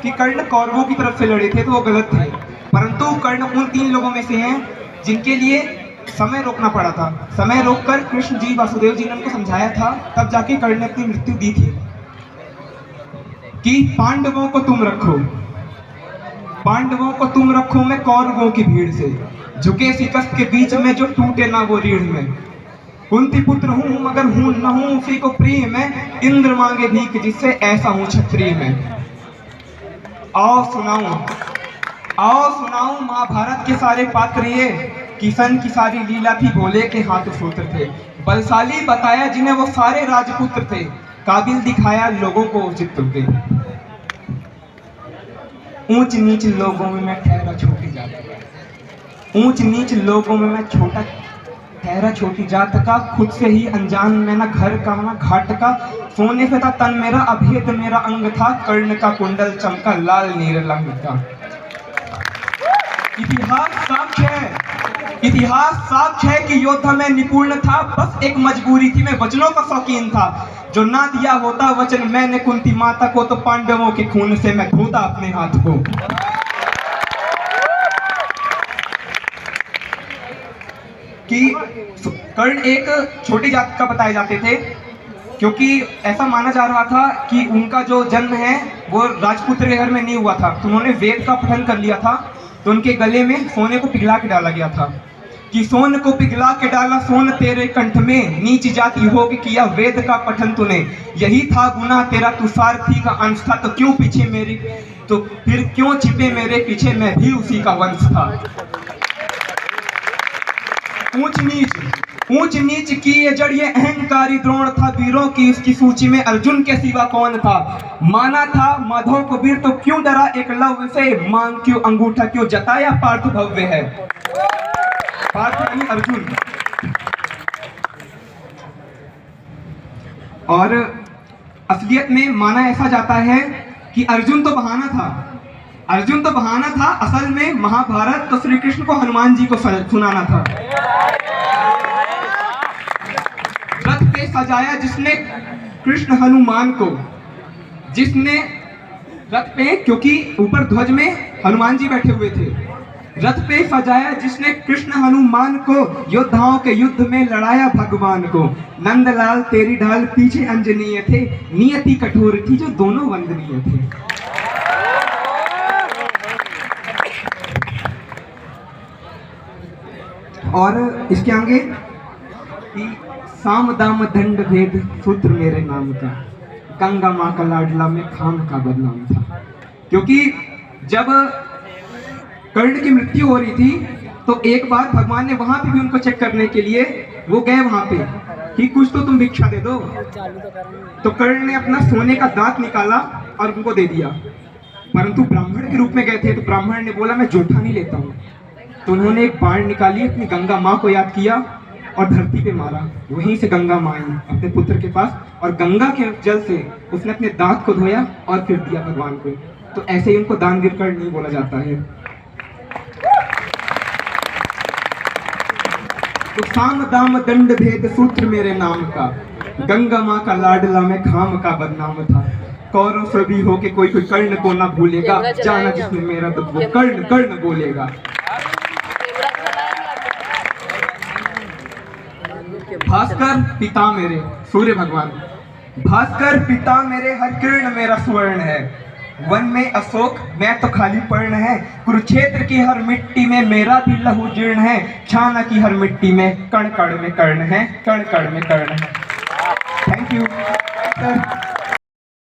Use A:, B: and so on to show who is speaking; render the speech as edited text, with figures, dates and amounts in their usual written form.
A: कि कर्ण कौरवों की तरफ से लड़े थे तो वो गलत थे, परंतु कर्ण उन 3 लोगों में से हैं जिनके लिए समय रोकना पड़ा था। समय रोककर कृष्ण जी, वासुदेव जी ने उनको समझाया था, तब जाके कर्ण ने अपनी मृत्यु दी थी। कि पांडवों को तुम रखो, पांडवों को तुम रखो मैं कौरवों की भीड़ से, झुके शिकस्त के बीच में जो टूटे ना वो रीढ़ में। कुंती पुत्र हूं मगर हूं न हूं उसी को प्रिय मैं, इंद्र मांगे भीख जिससे ऐसा हूं क्षत्रिय मैं। आओ सुनाऊं महाभारत के सारे पात्र ये, किशन की सारी लीला थी भोले के हाथ सूत्र थे। बलशाली बताया जिन्हें वो सारे राजपुत्र थे, काबिल दिखाया लोगों को उचित तुर्के। ऊंच नीच लोगों में मैं ठहरा छोटी जात का, ऊंच नीच लोगों में मैं ठहरा छोटी जात का, खुद से ही अनजान मैं ना घर का ना घाट का। सोने से था तन मेरा अभेद मेरा अंग था, कर्ण का कुंडल चमका लाल नील रंग का। इतिहास साक्ष्य है कि योद्धा में निपुण था, बस एक मजबूरी थी मैं वचनों का शौकीन था। जो ना दिया होता वचन मैंने कुंती माता को, तो पांडवों के खून से मैं धोता अपने हाथ को। कि कर्ण एक छोटी जात का बताए जाते थे, क्योंकि ऐसा माना जा रहा था कि उनका जो जन्म है वो राजपुत्र के घर में नहीं हुआ था। तो उन्होंने वेद का पठन कर लिया था, तो उनके गले में सोने को पिघला के डाला गया था कि सोन को पिघला के डाला सोन तेरे कंठ में, नीच जाति हो के किया वेद का पठन तूने। यही था गुनाह तेरा तू सारथी का अंश था, तो क्यों पीछे मेरे, तो फिर क्यों छिपे मेरे पीछे, मैं भी उसी का वंश था। ऊंच नीच की ये जड़ ये अहंकारी द्रोण था, वीरों की इसकी सूची में अर्जुन के सिवा कौन था। माना था माधव को वीर तो क्यों डरा एकलव्य से, मांग क्यों अंगूठा क्यों जताया पार्थ भव्य है। पार्थ यानी अर्जुन। और असलियत में माना ऐसा जाता है कि अर्जुन तो बहाना था, असल में महाभारत तो श्री कृष्ण को हनुमान जी को सुनाना था। रथ पे सजाया जिसने कृष्ण हनुमान को, जिसने रथ पे, क्योंकि ऊपर ध्वज में हनुमान जी बैठे हुए थे, रथ पे सजाया जिसने कृष्ण हनुमान को, योद्धाओं के युद्ध में लड़ाया भगवान को। नंदलाल तेरी ढाल पीछे अंजनीय थे, नियति कठोर थी जो दोनों वंदनीय थे। और इसके आगे कि साम दाम दंड भेद सूत्र मेरे नाम का, गंगा माँ का लाडला में खाम का बदनाम था। क्योंकि जब कर्ण की मृत्यु हो रही थी तो एक बार भगवान ने वहां पे भी उनको चेक करने के लिए वो गए वहां पे कि कुछ तो तुम भिक्षा दे दो। तो कर्ण ने अपना सोने का दांत निकाला और उनको दे दिया, परंतु ब्राह्मण के रूप में गए थे तो ब्राह्मण ने बोला मैं जूठा नहीं लेता हूँ। तो उन्होंने एक बाण निकाली, अपनी गंगा माँ को याद किया और धरती पे मारा। वहीं से गंगा माँ आई अपने पुत्र के पास, और गंगा के जल से उसने अपने दांत को धोया और फिर दिया भगवान को। तो ऐसे ही उनको दानवीर कर्ण नहीं बोला जाता है। तो साम दाम दंड भेद सूत्र मेरे नाम का, गंगा माँ का लाडला में खाम का बदनाम था। कौरव से भी हो के कोई कर्ण को ना भूलेगा, जाना जिसने मेरा तो वो कर्ण कर्ण बोलेगा। भास्कर पिता मेरे, सूर्य भगवान, भास्कर पिता मेरे हर किरण मेरा स्वर्ण है। वन में अशोक मैं तो खाली पर्ण है, कुरुक्षेत्र की हर मिट्टी में मेरा भी लहू जीर्ण है। छाना की हर मिट्टी में कण कण में कर्ण है, कण कण में कर्ण है। Thank you.